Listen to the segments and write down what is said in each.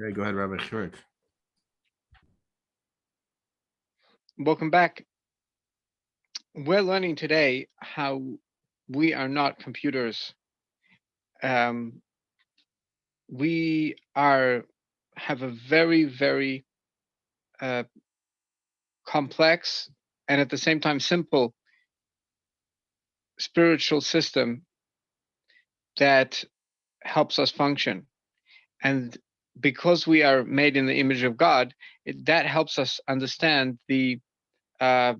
Okay, go ahead, Rabbi Schmidt. Welcome back. We're learning today how we are not computers. Um, we are have a very, very uh, complex and at the same time simple spiritual system that helps us function. And because we are made in the image of God, that helps us understand the uh,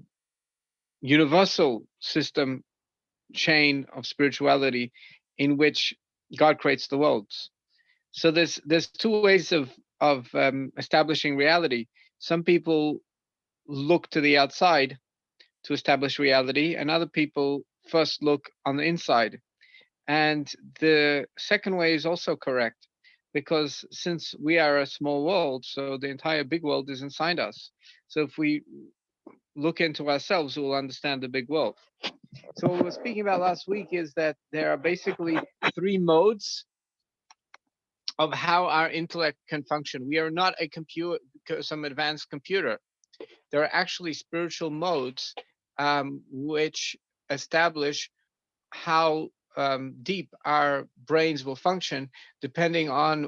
universal system chain of spirituality in which God creates the worlds. So there's two ways of establishing reality. Some people look to the outside to establish reality, and other people first look on the inside. And the second way is also correct, because since we are a small world, so the entire big world is inside us. So if we look into ourselves, we'll understand the big world. So what we were speaking about last week is that there are basically three modes of how our intellect can function. We are not a computer, some advanced computer. There are actually spiritual modes which establish how deep our brains will function, depending on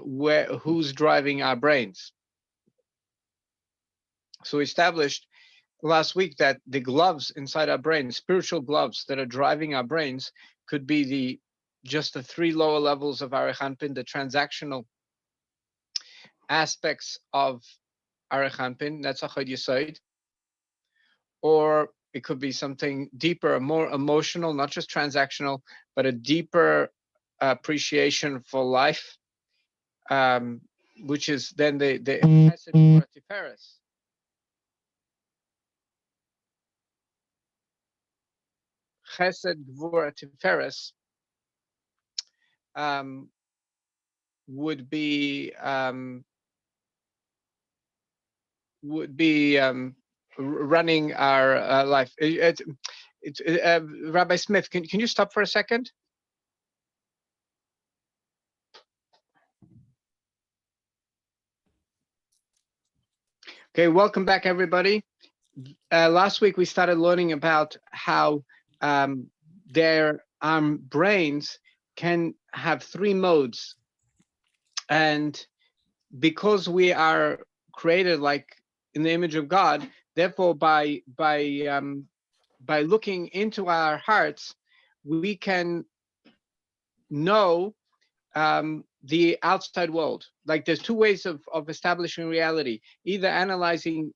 who's driving our brains. So we established last week that the gloves inside our brains, spiritual gloves that are driving our brains, could be just the three lower levels of Arichanpin, the transactional aspects of Arichanpin, Netzachod Yesod, or it could be something deeper, more emotional, not just transactional, but a deeper appreciation for life, which is then the Chesed Gvura Tiferes. Chesed Gvura Tiferes would be running our life. Rabbi Smith, can you stop for a second? Okay, welcome back, everybody. Last week we started learning about how their brains can have three modes, and because we are created like in the image of God, therefore by looking into our hearts, we can know the outside world. Like there's two ways of establishing reality: either analyzing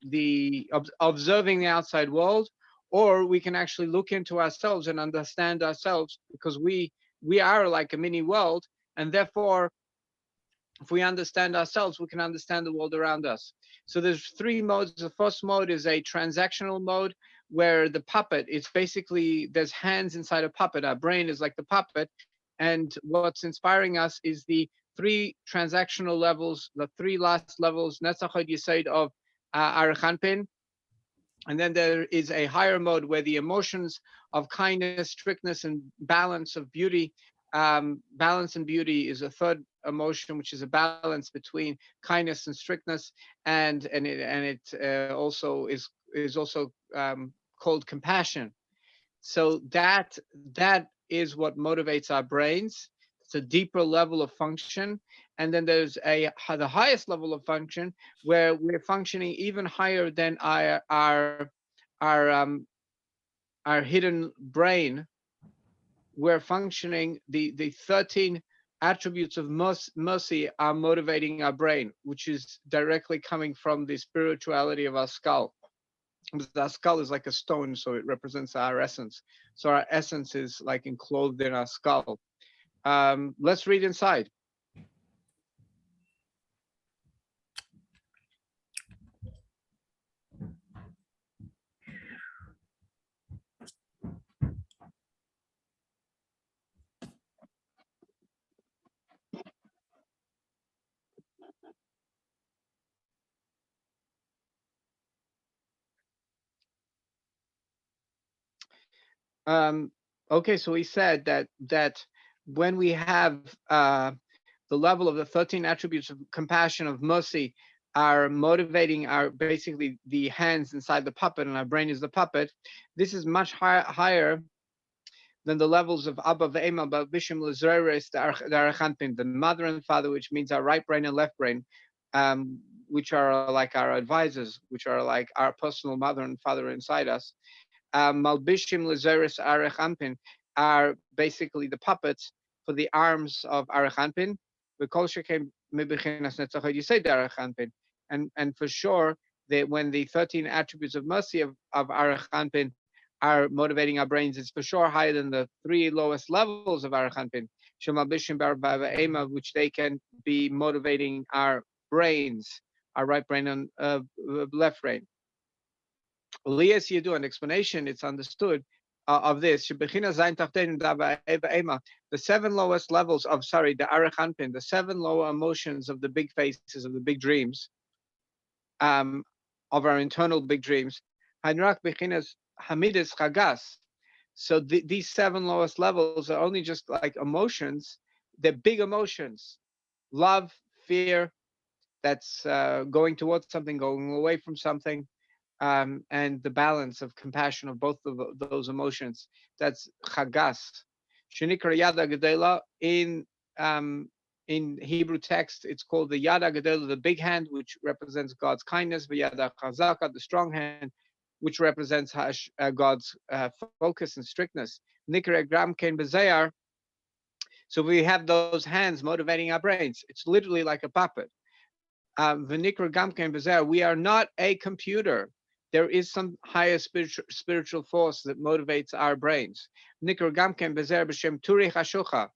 observing the outside world, or we can actually look into ourselves and understand ourselves, because we are like a mini world, and therefore if we understand ourselves, we can understand the world around us. So there's three modes. The first mode is a transactional mode, where the puppet, it's basically, there's hands inside a puppet. Our brain is like the puppet. And what's inspiring us is the three transactional levels, the three last levels, Netzachod Yesod of Arichanpin. And then there is a higher mode where the emotions of kindness, strictness, and balance of beauty. Balance and beauty is a third emotion, which is a balance between kindness and strictness, and it also is also called compassion. So that is what motivates our brains. It's a deeper level of function. And then there's the highest level of function, where we're functioning even higher than our our hidden brain. We're functioning, the 13 attributes of mercy are motivating our brain, which is directly coming from the spirituality of our skull. Our skull is like a stone, so it represents our essence. So our essence is like enclosed in our skull. Let's read inside. Okay, so he said that when we have the level of the 13 attributes of compassion, of mercy, are motivating our basically the hands inside the puppet, and our brain is the puppet. This is much higher than the levels of Abba ve'ema, Bishim Lezeres, the Arachanpin, the mother and father, which means our right brain and left brain, which are like our advisors, which are like our personal mother and father inside us. Malbishim Lezeres Arachanpin are basically the puppets for the arms of Arachanpin. You say the Arachanpin. And for sure, that when the 13 attributes of mercy of Arachanpin are motivating our brains, it's for sure higher than the 3 lowest levels of Arachanpin, which they can be motivating our brains, our right brain and left brain. Elias Yedu, an explanation, it's understood of this. The 7 lowest levels of, the Arachanpin, the 7 lower emotions of the big faces, of the big dreams, of our internal big dreams. So these 7 lowest levels are only just like emotions. They're big emotions: love, fear, that's going towards something, going away from something, and the balance of compassion of both of those emotions. That's chagas. Shenikra yada gedela in Hebrew text, it's called the yada gedela, the big hand, which represents God's kindness. V'yada chazaka, the strong hand, which represents God's focus and strictness. Nikra gram ken bezayar. So we have those hands motivating our brains. It's literally like a puppet. V'nikra gam ken bezayar. We are not a computer. There is some higher spiritual force that motivates our brains. Nikra gam ken bezayar b'shem turi chashucha.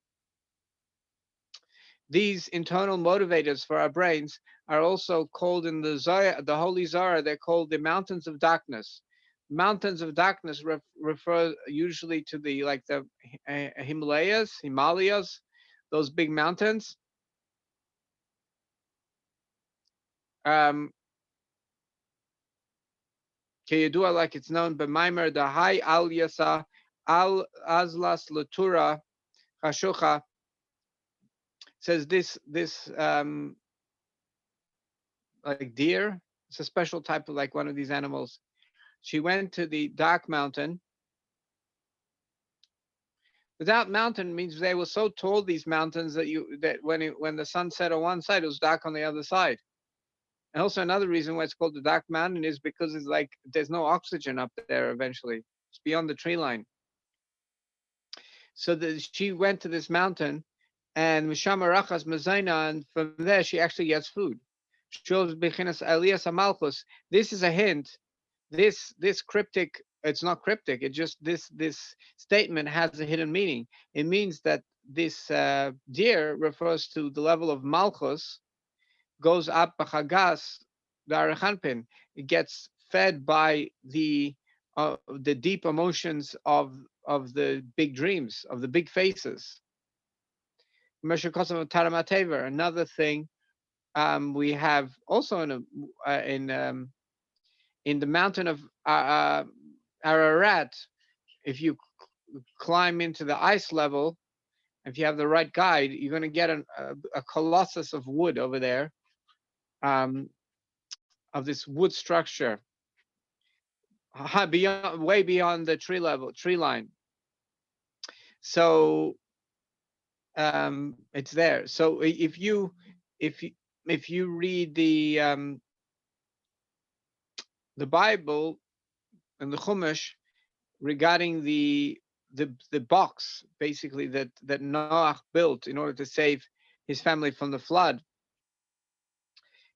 These internal motivators for our brains are also called in the Zohar, the Holy Zohar, they're called the mountains of darkness. Mountains of darkness refer usually to the Himalayas, those big mountains. Keyedua, like it's known, B'maimer the High Al Yasa Al Azlas Latura Hashucha, says this like deer, it's a special type of like one of these animals. She went to the dark mountain. The dark mountain means they were so tall, these mountains, that when the sun set on one side, it was dark on the other side. And also another reason why it's called the dark mountain is because it's like there's no oxygen up there eventually. It's beyond the tree line. So she went to this mountain, and Mishama Rachas Mazaina, and from there she actually gets food. This is a hint. This cryptic, it's not cryptic, it just this statement has a hidden meaning. It means that this deer refers to the level of Malchus, goes up Bachagas, the Arachanpin. It gets fed by the deep emotions of the big dreams, of the big faces. Another thing we have also in the mountain of Ararat, if you climb into the ice level, if you have the right guide, you're going to get a colossus of wood over there, of this wood structure, way beyond the tree line. So it's there. So if you read the Bible and the Chumash regarding the box, basically, that Noach built in order to save his family from the flood,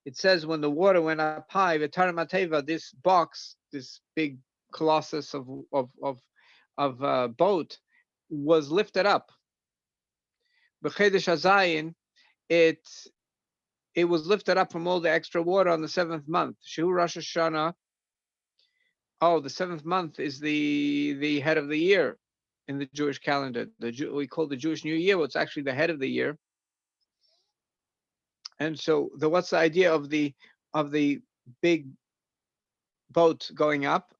it says when the water went up high, this box, this big colossus of boat, was lifted up. B'chedesh Hazayin, it was lifted up from all the extra water on the 7th month. Shehu Rosh Hashanah. Oh, the 7th month is the head of the year in the Jewish calendar. We call the Jewish New Year. Well, it's actually the head of the year. And so what's the idea of the big boat going up?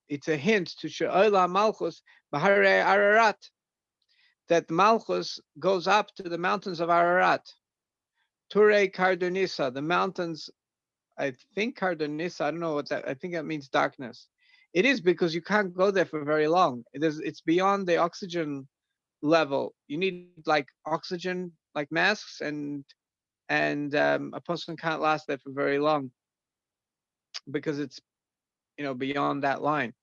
It's a hint to She'olah Malchus B'harei Ararat, that Malchus goes up to the mountains of Ararat. Ture Cardonissa, the mountains, I think Cardonissa, I don't know what that, I think that means darkness. It is because you can't go there for very long. It's beyond the oxygen level. You need like oxygen, like masks, and a person can't last there for very long because it's beyond that line.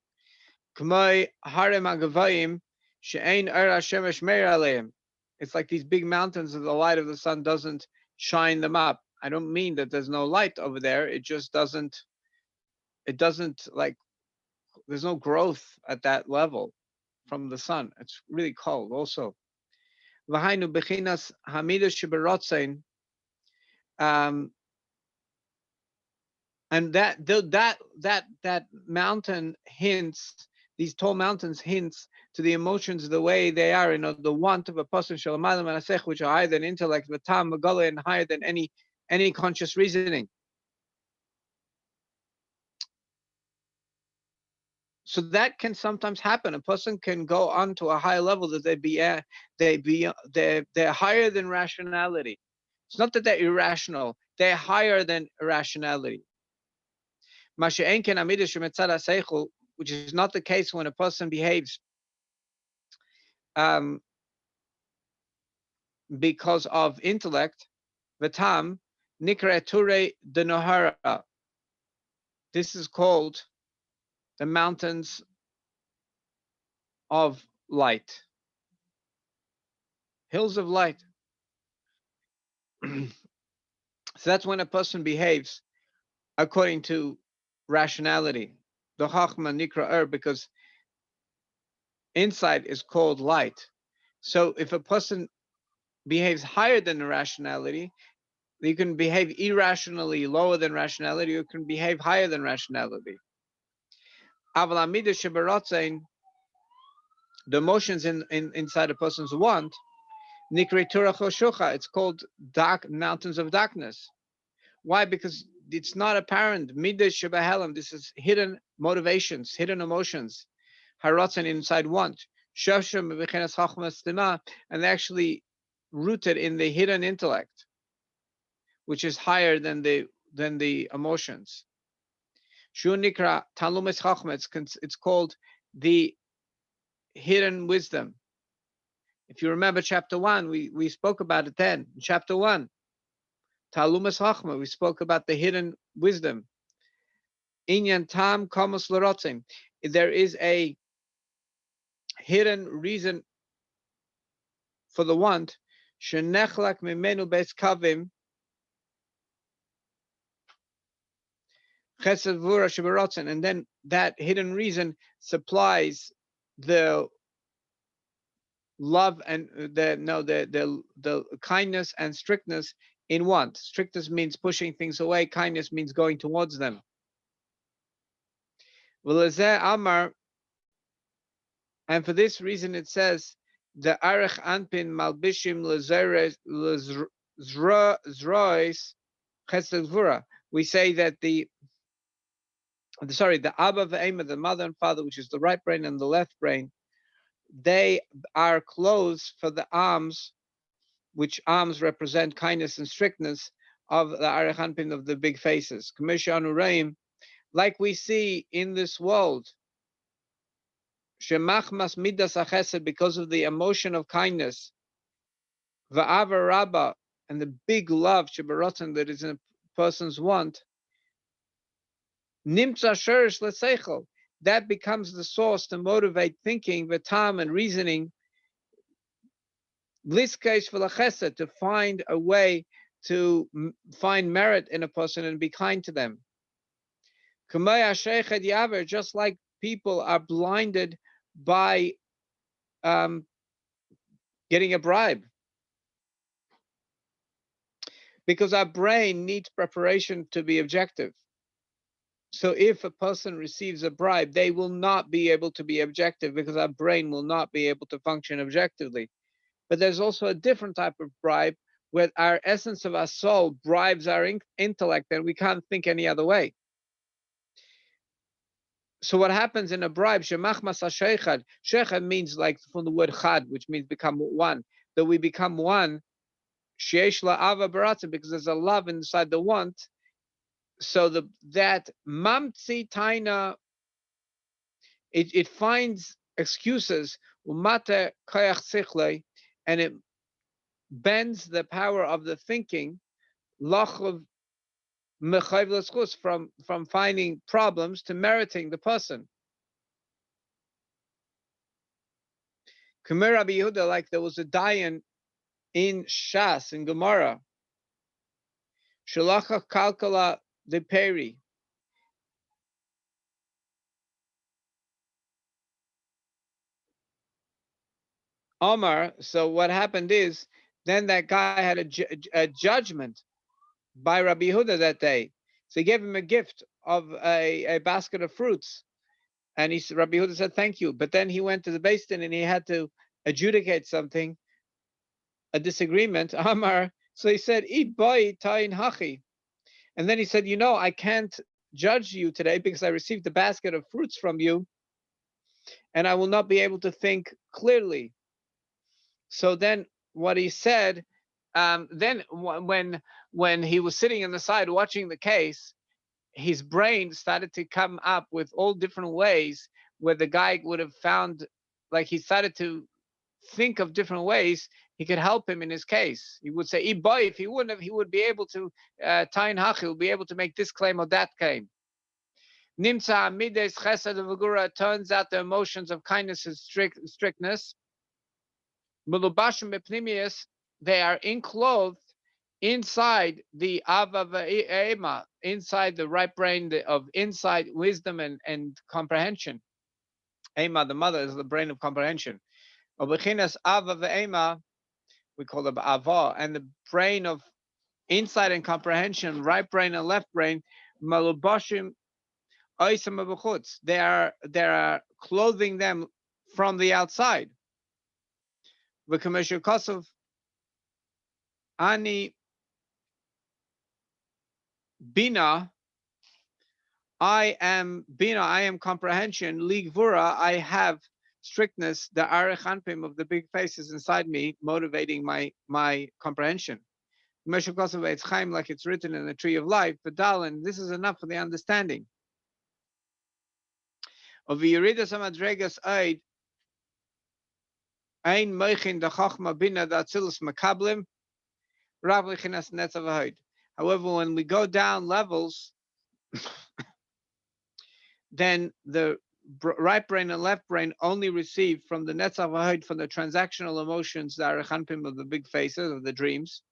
K'may harem agavayim she'ein er hashemesh meir aleim. It's like these big mountains that the light of the sun doesn't shine them up. I don't mean that there's no light over there. It just doesn't. It doesn't like. There's no growth at that level from the sun. It's really cold. Also, v'hainu bechinas hamida sheberotzein. Um, and that mountain hints, these tall mountains hints to the emotions the way they are, the want of a person shalamalim and asech, which are higher than intellect, v'tam magala, and higher than any conscious reasoning. So that can sometimes happen. A person can go on to a higher level that they're higher than rationality. It's not that they're irrational; they're higher than irrationality. Which is not the case when a person behaves because of intellect. Vatam nikre ture de nohara. This is called the mountains of light, hills of light. So that's when a person behaves according to rationality. The chachma nikra because insight is called light. So if a person behaves higher than the rationality, you can behave irrationally lower than rationality, you can behave higher than rationality. The emotions inside a person's want, it's called dark mountains of darkness. Why? Because it's not apparent. This is hidden motivations, hidden emotions. Haratzan inside want. And they're actually rooted in the hidden intellect, which is higher than the emotions. It's called the hidden wisdom. If you remember chapter 1, we spoke about it then. In chapter 1, Talumas Chachma, we spoke about the hidden wisdom. Inyan tam komos l'rotzim. There is a hidden reason for the want. Shenechlak mimenu beis kavim chesed vura sheberotzen. And then that hidden reason supplies the love and the kindness and strictness in want. Strictness means pushing things away. Kindness means going towards them. Amar, and for this reason it says the arech anpin malbishim lezrois chesed vura. We say that the Abba ve'ema, the mother and father, which is the right brain and the left brain, they are clothes for the arms, which arms represent kindness and strictness of the arech anpin, of the big faces. Like we see in this world, shemachmas midas achesed, because of the emotion of kindness, va'ava rabba, and the big love sheberotzen that is in a person's want, nimtza sherish leseichel, that becomes the source to motivate thinking, v'tam, and reasoning, liskeish v'lachesed, to find a way to find merit in a person and be kind to them. Just like people are blinded by getting a bribe, because our brain needs preparation to be objective. So if a person receives a bribe, they will not be able to be objective because our brain will not be able to function objectively. But there's also a different type of bribe where our essence of our soul bribes our intellect and we can't think any other way. So what happens in a bribe, shemachmas hasheichad, sheichad means like from the word chad, which means become one, that we become one. Sheyesh la'ava baratza, because there's a love inside the want. So that mamtzi taina, it finds excuses, umata koyach sichle, and it bends the power of the thinking, lachov mechayv l'schus, from finding problems to meriting the person. Kamir Rabbi Yehuda, like there was a dayan in Shas, in Gemara, Shalacha Kalkala de Peri. Omar, so what happened is, then that guy had a judgment by Rabbi Yehuda that day. So he gave him a gift of a basket of fruits. And Rabbi Yehuda said, thank you. But then he went to the Beis Din and he had to adjudicate something, a disagreement. Amar, so he said, eat boy tain hachi. And then he said, I can't judge you today because I received a basket of fruits from you and I will not be able to think clearly. So then what he said, then when he was sitting on the side watching the case, his brain started to come up with all different ways where the guy would have found, like he started to think of different ways he could help him in his case. He would say, if he wouldn't have, he would be able to, Tain Hach, he would be able to make this claim or that claim. Nimtza mides chesed v'gura, turns out the emotions of kindness and strictness. Mulubashim bepnimius, they are enclosed inside the ava ve'ema, inside the right brain of insight, wisdom, and comprehension. Ema, the mother, is the brain of comprehension. Obechinas ava ve'ema, we call it ava, and the brain of insight and comprehension, right brain and left brain, malubashim oisam b'chutz. They are clothing them from the outside. V'kameshu kosov ani bina, I am bina, I am comprehension. Ligvura, I have strictness. The arechanpim of the big faces inside me, motivating my comprehension. Like it's written in the tree of life, but darling, this is enough for the understanding. Of Yeridas Amadregas Eid, Ein Meichin the Chachma Bina the Atzilus Makablim, Rav Lichinas Netzav Eid. However, when we go down levels, then the right brain and left brain only receive from the Netzav Eid, from the transactional emotions, the Arechanpim of the big faces, of the dreams.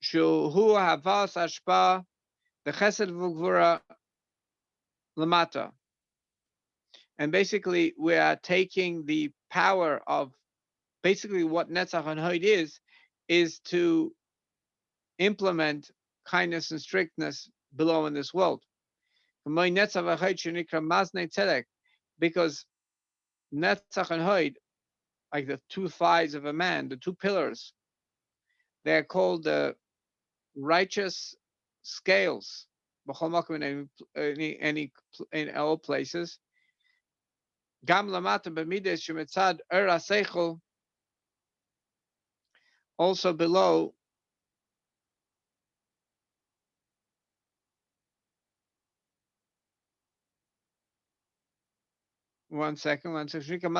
Shuhu Havas Ashpa, the Chesed Vugvura Lamata. And basically, we are taking the power of, basically what Netzach and Hoid is to implement kindness and strictness below in this world. Because Netzach and Hoid, like the two thighs of a man, the two pillars, they are called the righteous scales. In all places. Gam lamata b'mides shemetzad seichel, also below. One second. Gam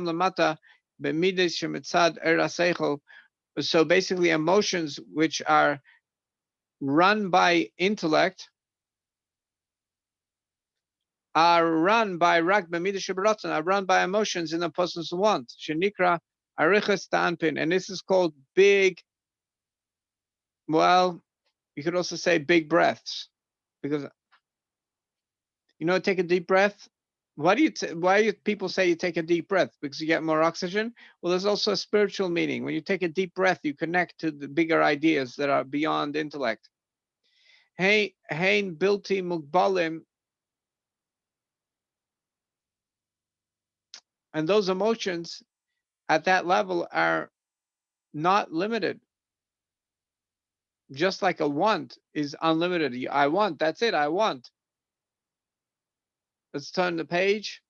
lamata b'mides shemetzad seichel. So basically, emotions which are run by intellect are run by rak b'midas shebaratzon, are run by emotions in the person's want. Shenikra arichas ta'anpin, and this is called big. Well, you could also say big breaths, because take a deep breath. Why do people say you take a deep breath? Because you get more oxygen. Well, there's also a spiritual meaning. When you take a deep breath, you connect to the bigger ideas that are beyond intellect. Hein bilti mugbalim. And those emotions at that level are not limited. Just like a want is unlimited. I want, that's it, I want. Let's turn the page.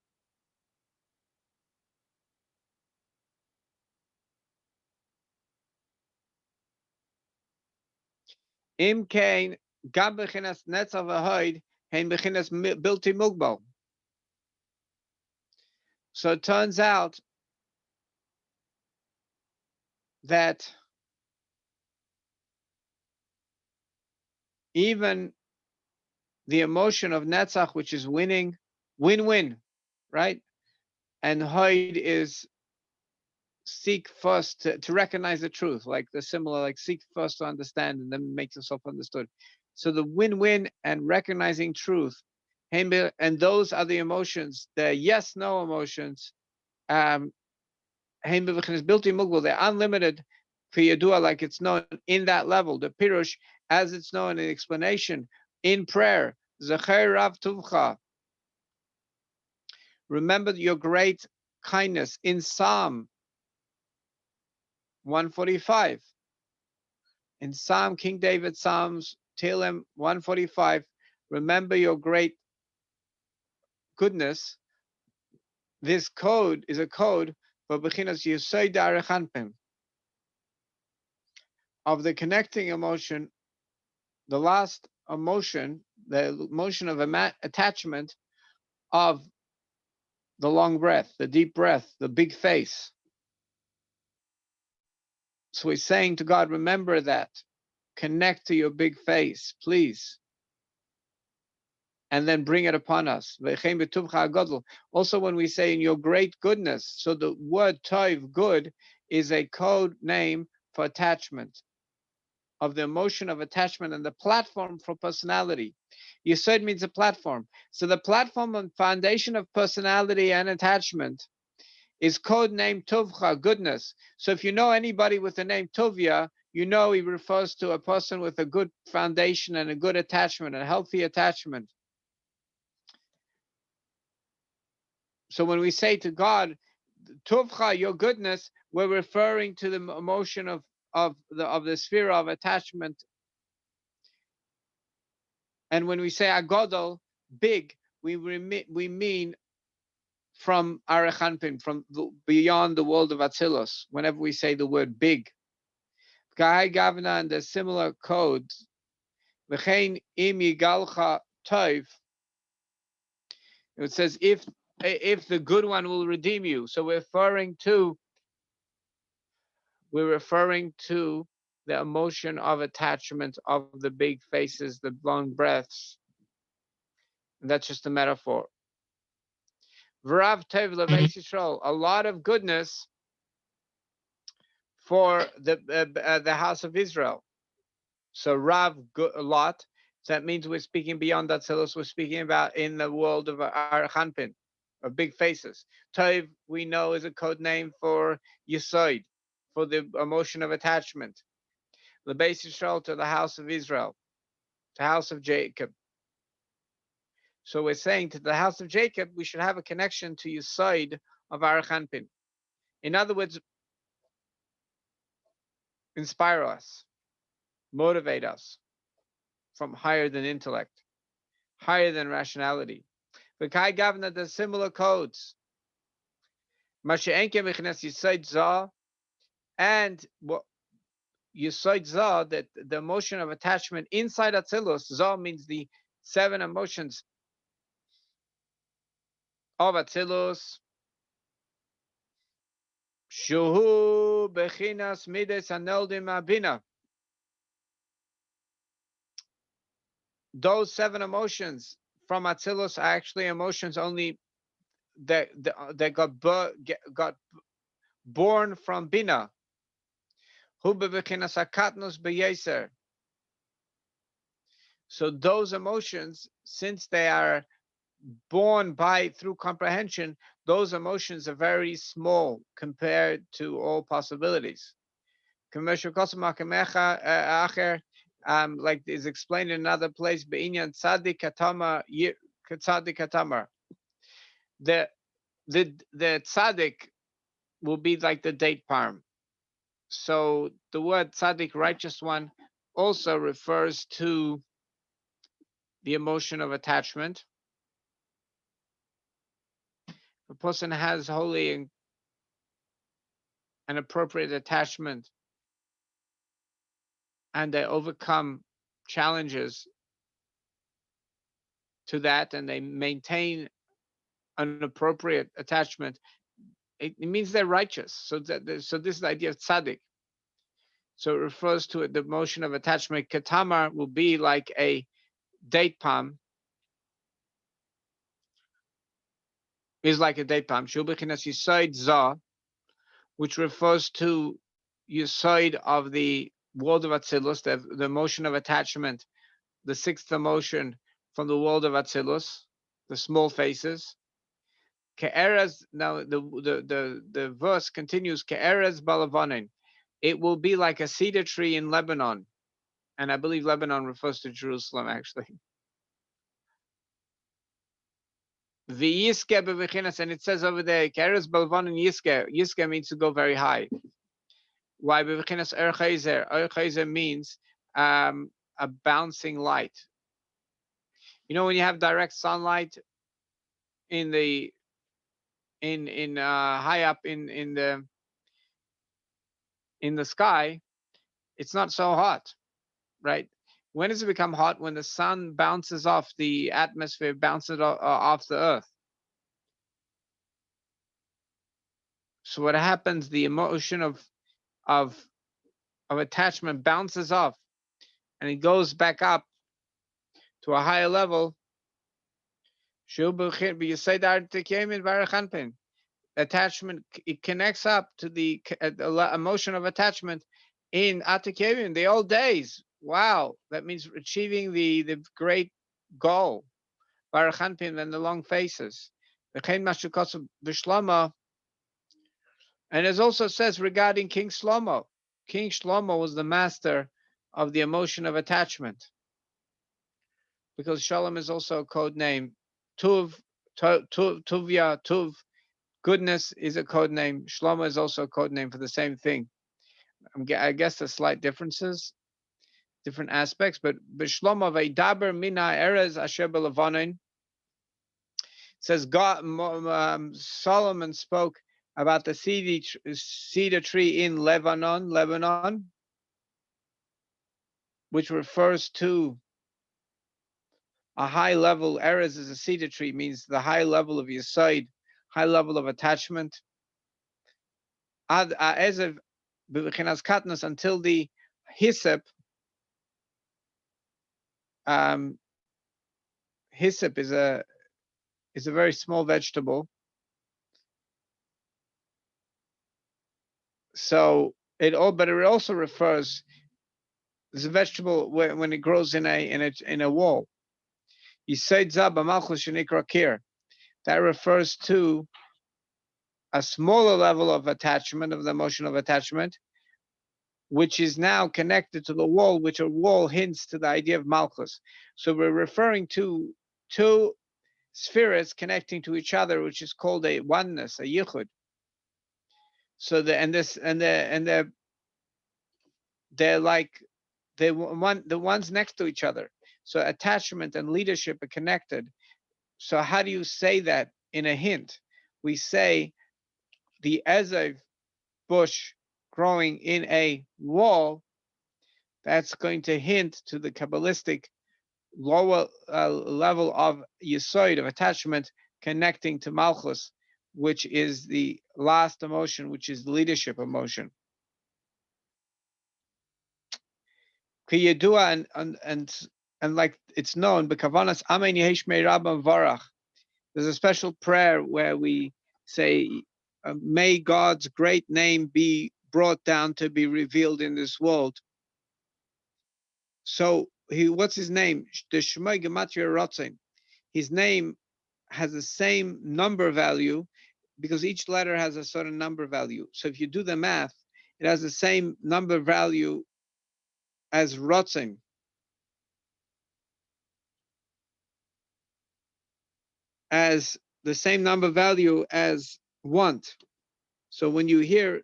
Im kain gam bechinas netzach v'hoid hein bechinas bilti mugbal. So it turns out that even the emotion of netzach, which is winning, win-win, right? And hoid is seek first to recognize the truth, like the similar, like seek first to understand and then make yourself understood. So the win-win and recognizing truth, and those are the emotions, the yes-no emotions. Is built in Mughal, they're unlimited for Yadua, like it's known in that level. The Pirush, as it's known in explanation in prayer, Zecher Rav Tuvcha, remember your great kindness in Psalm 145. In Psalm, King David, Psalms, Tehillim 145, remember your great goodness. This code is a code for Bechinas Yesod Arechanpim, of the connecting emotion, the last emotion, the emotion of attachment of the long breath, the deep breath, the big face. So he's saying to God, remember that. Connect to your big face, please. And then bring it upon us. Also, when we say in your great goodness, so the word tov, good, is a code name for attachment, of the emotion of attachment and the platform for personality. Yesod means a platform. So the platform and foundation of personality and attachment is code name Tovcha, goodness. So if you know anybody with the name Tovia, you know he refers to a person with a good foundation and a good attachment, a healthy attachment. So when we say to God, Tovcha, your goodness, we're referring to the emotion of the sphere of attachment. And when we say Agodol, big, we mean from Arachanpin, from beyond the world of Atzilus. Whenever we say the word big, Gai Gavna and the similar codes, V'chein im yigalcha tov, it says if the good one will redeem you. So we're referring to the emotion of attachment of the big faces, the long breaths. And that's just a metaphor. V'rav tov lebeis Yisrael, a lot of goodness for the house of Israel. So Rav, a lot. So that means we're speaking beyond Atzilus. We're speaking about in the world of Archanpin, of big faces. Tov, we know, is a code name for Yesod, for the emotion of attachment. The base Yisrael, to the house of Israel, the house of Jacob. So we're saying to the house of Jacob, we should have a connection to Yesod of Archanpin. In other words, inspire us, motivate us from higher than intellect, higher than rationality. The Kai Gavna does similar codes. Masha'enke Mechnes Yesod Zah, and what Yesod Zah, that the emotion of attachment inside Atzilus, Zah means the 7 emotions of Atzilus. Shuhu Bechinas Mides Aneldim Abina. Those 7 emotions from Atzilus are actually emotions only that got born from Bina. Hu Bechinas Akatnos Beyeser. So those emotions, since they are born through comprehension, those emotions are very small compared to all possibilities. Like is explained in another place, the tzaddik will be like the date palm. So the word tzaddik, righteous one, also refers to the emotion of attachment. A person has holy and appropriate attachment, and they overcome challenges to that and they maintain an appropriate attachment, it means they're righteous. So so this is the idea of tzaddik. So it refers to the motion of attachment. Katamar will be like a date palm, is like a date palm. Shubichinas yisoid za, which refers to yisoid of the world of Atzilus, the motion of attachment, the sixth emotion from the world of Atzilus, the small faces. Ke'erez, now the verse continues, Ke'erez balavonin. It will be like a cedar tree in Lebanon. And I believe Lebanon refers to Jerusalem, actually. V'yiske bevichinas, and it says over there, Ke'erez balavonin yiske. Yiske means to go very high. Why? Bevichinas er chayzer. Er chayzer means a bouncing light. You know, when you have direct sunlight in the high up in the sky, it's not so hot, right? When does it become hot? When the sun bounces off the atmosphere, bounces off the earth. So what happens? The emotion of attachment bounces off, and it goes back up to a higher level. Attachment, it connects up to the emotion of attachment in Atikevim, the old days. Wow, that means achieving the great goal. Barachanpin and the long faces. And it also says regarding King Shlomo. King Shlomo was the master of the emotion of attachment. Because Shalom is also a code name. Tuv, Tuvya, Tuv, goodness is a code name. Shlomo is also a code name for the same thing. I guess there's slight differences, different aspects, but Shlomo veidaber mina erez asher belavonin says God. Solomon spoke about the cedar tree in Lebanon, which refers to a high level. Erez is a cedar tree, means the high level of Yesod, high level of attachment. Ad ezev b'chinas katnus, until the hyssop. Hyssop is a very small vegetable. So but it also refers. There's a vegetable when it grows in a wall. That refers to a smaller level of attachment, of the emotion of attachment, which is now connected to the wall, which a wall hints to the idea of Malchus. So we're referring to two spheres connecting to each other, which is called a oneness, a yichud. So they're like the ones next to each other. So attachment and leadership are connected. So how do you say that in a hint? We say the ezev bush growing in a wall, that's going to hint to the Kabbalistic lower level of Yesod, of attachment, connecting to Malchus, which is the last emotion, which is the leadership emotion. And like it's known, B'kavanas Amen Yehesh Me'Rabam Varach. There's a special prayer where we say, may God's great name be brought down to be revealed in this world. So what's his name? The Shemai Gematria Rotzen. His name has the same number value because each letter has a certain number value. So if you do the math, it has the same number value as Rotzen. As the same number value as want. So when you hear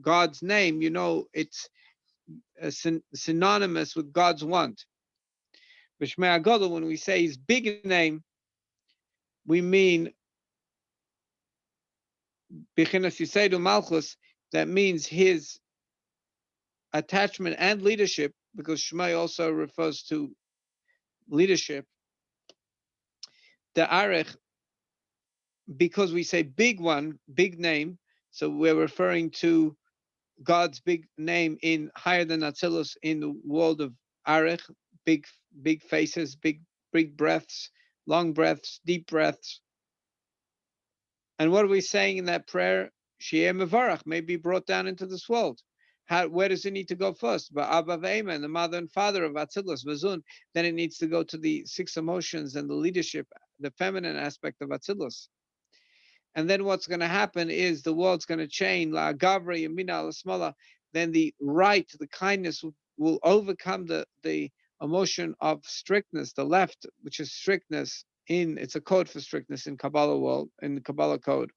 God's name, you know it's synonymous with God's want. B'Shmei HaGadol, when we say his big name, we mean B'chinas Yiseidu Malchus, that means his attachment and leadership, because Shema also refers to leadership. The Arech, because we say big one, big name, so we're referring to God's big name in higher than Atzilus in the world of Arech, big faces, big breaths, long breaths, deep breaths. And what are we saying in that prayer? Sheyeh Mevarach may be brought down into this world. Where does it need to go first? But Abba Ve'ema, and the mother and father of Atzilus, Vazun. Then it needs to go to the 6 emotions and the leadership, the feminine aspect of Atzilus. And then what's going to happen is the world's going to change. La Gavra Yamina La Smala. Then the right, the kindness will overcome the emotion of strictness, the left, which is strictness. It's a code for strictness in Kabbalah world, in the Kabbalah code.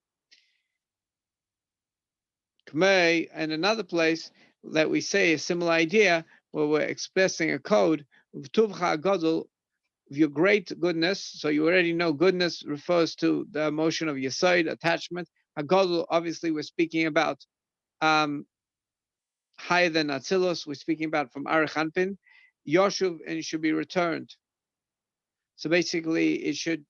K'mei, and another place that we say a similar idea, where we're expressing a code of Tuvcha Gadol, of your great goodness. So you already know goodness refers to the emotion of Yesod, attachment. Hagadol, obviously, we're speaking about higher than Atzilus. We're speaking about from Arich Anpin. Yoshuv, and it should be returned. So basically, it should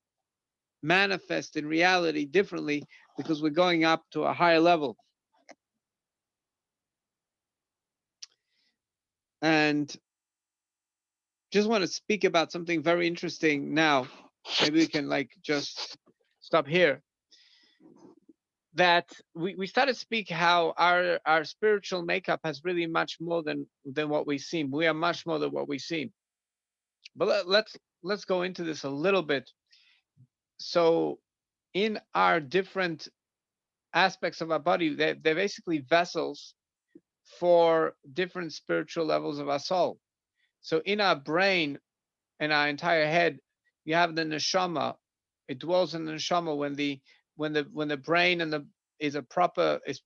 manifest in reality differently because we're going up to a higher level. And just want to speak about something very interesting now. Maybe we can just stop here. That we started to speak how our spiritual makeup has really much more than what we seem. We are much more than what we seem. But let's go into this a little bit. So in our different aspects of our body, they're basically vessels for different spiritual levels of our soul. So in our brain and our entire head, you have the neshama. It dwells in the neshama when the brain and is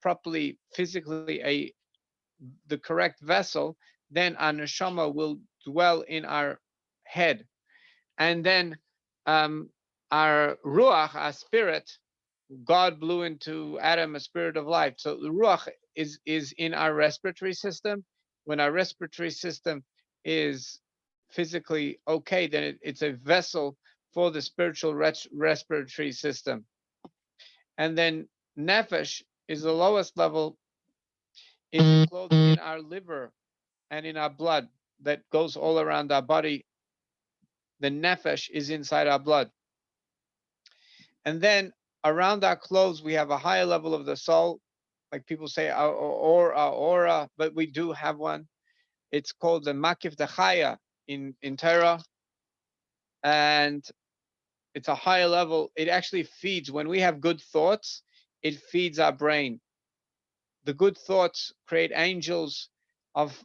properly physically the correct vessel. Then our neshama will dwell in our head, and then our ruach, our spirit. God blew into Adam a spirit of life. So the ruach is in our respiratory system. When our respiratory system is physically okay, then it's a vessel for the spiritual respiratory system. And then nefesh is the lowest level, is enclosed in our liver and in our blood that goes all around our body. The nefesh is inside our blood. And then around our clothes, we have a higher level of the soul. Like people say, our aura, but we do have one. It's called the Makif Dechaya in Torah. And it's a higher level. It actually feeds, when we have good thoughts, it feeds our brain. The good thoughts create angels of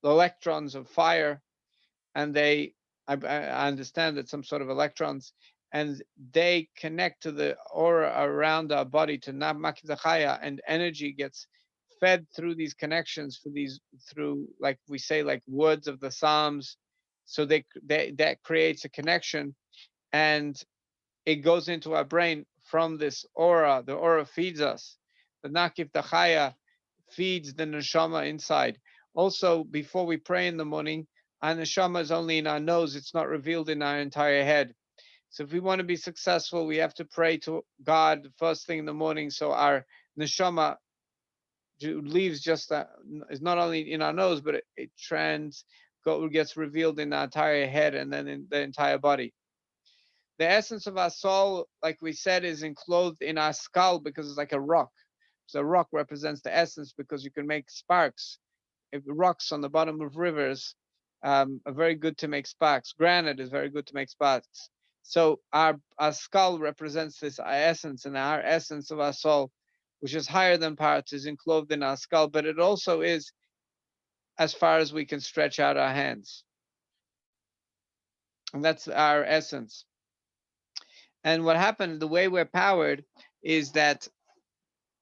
the electrons of fire, and I understand that some sort of electrons, and they connect to the aura around our body, to Makif Dechaya, and energy gets fed through these connections, through, like we say, like words of the Psalms. So that creates a connection, and it goes into our brain from this aura. The aura feeds us. The Nakif Dachaya feeds the neshama inside. Also, before we pray in the morning, our neshama is only in our nose. It's not revealed in our entire head. So if we want to be successful, we have to pray to God the first thing in the morning. So our neshama leaves is not only in our nose, but it gets revealed in our entire head and then in the entire body. The essence of our soul, like we said, is enclosed in our skull because it's like a rock. So rock represents the essence because you can make sparks. If rocks on the bottom of rivers are very good to make sparks. Granite is very good to make sparks. So our skull represents this essence, and our essence of our soul, which is higher than parts, is enclosed in our skull, but it also is as far as we can stretch out our hands. And that's our essence. And what happened, the way we're powered, is that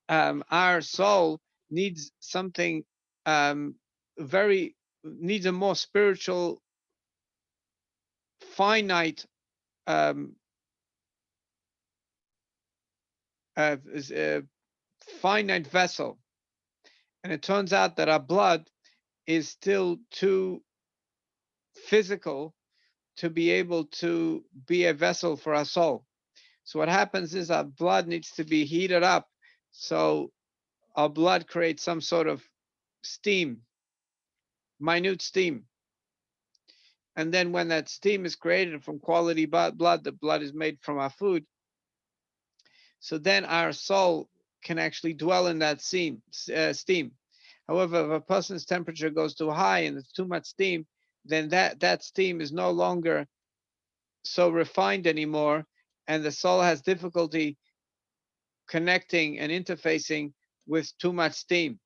our soul needs something needs a more spiritual, finite finite vessel. And it turns out that our blood is still too physical to be able to be a vessel for our soul. So what happens is our blood needs to be heated up. So our blood creates some sort of steam, minute steam. And then when that steam is created from quality blood, the blood is made from our food. So then our soul can actually dwell in that steam. However, if a person's temperature goes too high and it's too much steam, then that steam is no longer so refined anymore, and the soul has difficulty connecting and interfacing with too much steam.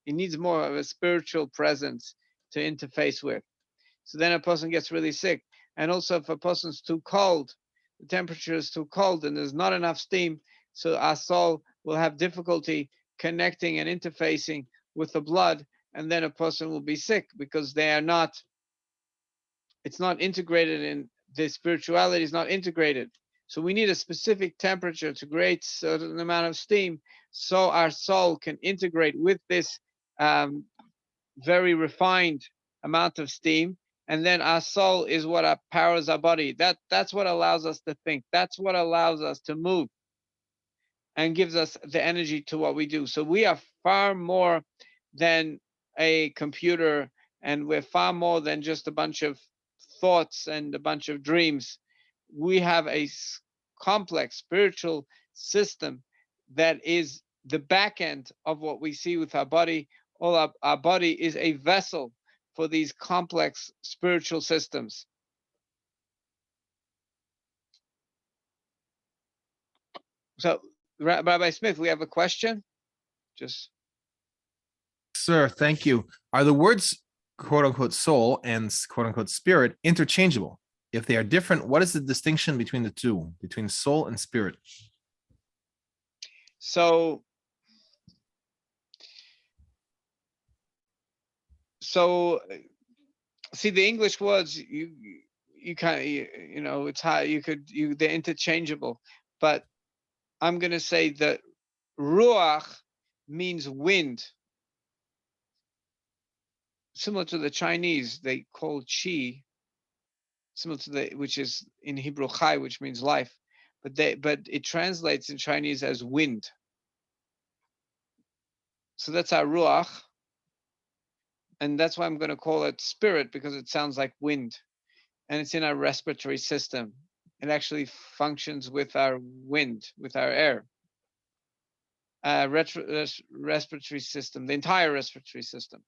It needs more of a spiritual presence to interface with. So then a person gets really sick. And also, if a person's too cold, the temperature is too cold and there's not enough steam, so our soul will have difficulty connecting and interfacing with the blood, and then a person will be sick because they are not, it's not integrated in, the spirituality is not integrated. So we need a specific temperature to create a certain amount of steam so our soul can integrate with this um, very refined amount of steam. And then our soul is what powers our body. That's what allows us to think. That's what allows us to move and gives us the energy to what we do. So we are far more than a computer, and we're far more than just a bunch of thoughts and a bunch of dreams. We have a complex spiritual system that is the back end of what we see with our body. All our body is a vessel for these complex spiritual systems. So, Rabbi Smith, we have a question. Just Sir, thank you. Are the words quote unquote soul and quote unquote spirit interchangeable? If they are different, what is the distinction between the two, between soul and spirit? so so see, the English words, you kind of, you know, it's how they're interchangeable, but I'm going to say that ruach means wind, similar to the Chinese they call qi, similar to the, which is in Hebrew chai, which means life, but it translates in Chinese as wind. So that's our ruach, and that's why I'm going to call it spirit, because it sounds like wind, and it's in our respiratory system. It actually functions with our wind, with our air. Respiratory system, the entire respiratory system,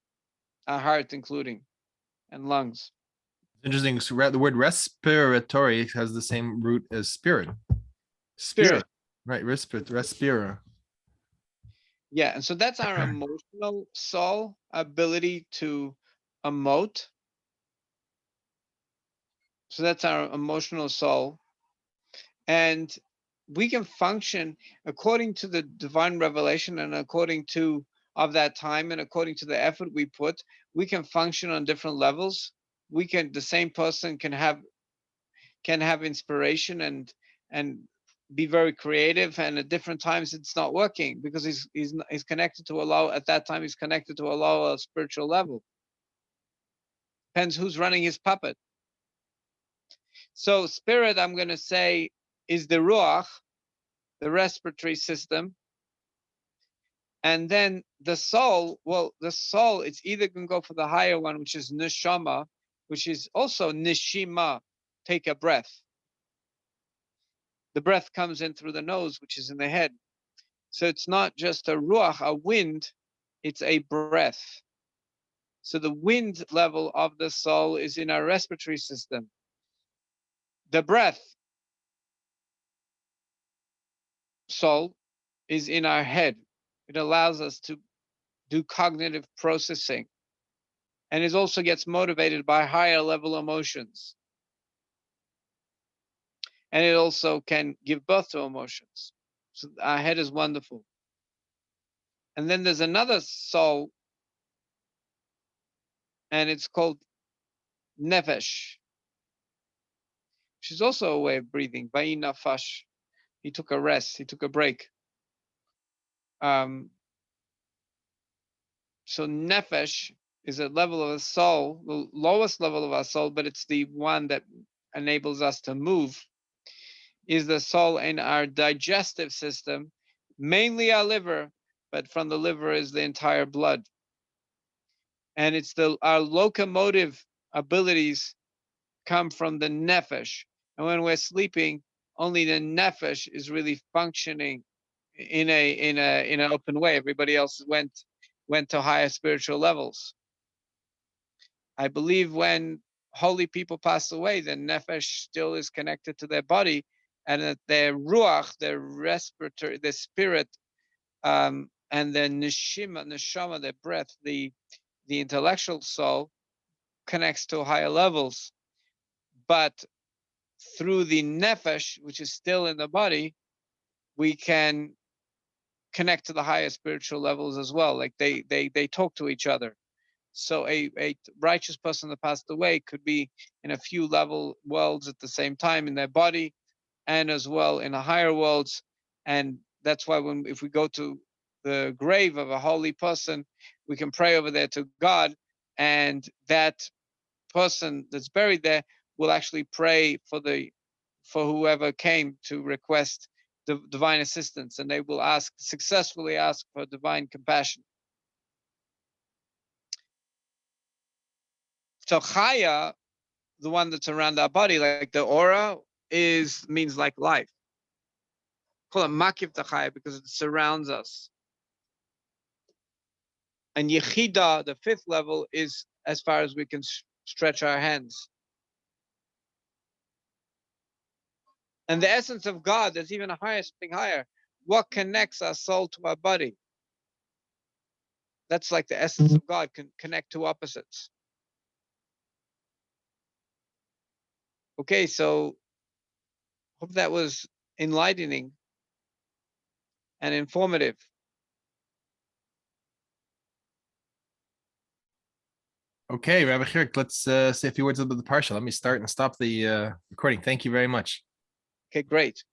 our heart including, and lungs. Interesting. So the word respiratory has the same root as spirit. Spirit. Right, respira. Yeah, and so that's our emotional soul, ability to emote. So that's our emotional soul. And we can function according to the divine revelation and according to of that time and according to the effort we put. We can function on different levels. The same person can have inspiration and be very creative, and at different times it's not working because he's connected to a low, at that time he's connected to a lower spiritual level. Depends who's running his puppet. So spirit, I'm going to say, is the ruach, the respiratory system. And then the soul, well, the soul, it's either going to go for the higher one, which is neshama, which is also nishima, take a breath. The breath comes in through the nose, which is in the head. So it's not just a ruach, a wind, it's a breath. So the wind level of the soul is in our respiratory system. The breath soul is in our head. It allows us to do cognitive processing. And it also gets motivated by higher level emotions. And it also can give birth to emotions. So our head is wonderful. And then there's another soul, and it's called nefesh, which is also a way of breathing. Ba'i nafash. He took a rest. He took a break. So nefesh is a level of a soul, the lowest level of our soul, but it's the one that enables us to move, is the soul in our digestive system, mainly our liver, but from the liver is the entire blood. And it's our locomotive abilities come from the nefesh. And when we're sleeping, only the nefesh is really functioning in an open way. Everybody else went to higher spiritual levels. I believe when holy people pass away, the nefesh still is connected to their body, and that their ruach, their respiratory, their spirit, and their neshama, their breath, the intellectual soul, connects to higher levels. But through the nefesh, which is still in the body, we can connect to the higher spiritual levels as well. Like they talk to each other. So a righteous person that passed away could be in a few worlds at the same time in their body, and as well in the higher worlds. And that's why if we go to the grave of a holy person, we can pray over there to God, and that person that's buried there will actually pray for whoever came to request the divine assistance, and they will successfully ask for divine compassion. So chaya, the one that's around our body, like the aura, means like life. Call it makiv chaya because it surrounds us. And yechida, the fifth level, is as far as we can stretch our hands. And the essence of God, there's even a higher, something higher. What connects our soul to our body? That's like the essence of God, can connect two opposites. Okay, so hope that was enlightening and informative. Okay, Rabbi Chirk, let's say a few words about the parsha. Let me start and stop the recording. Thank you very much. Okay, great.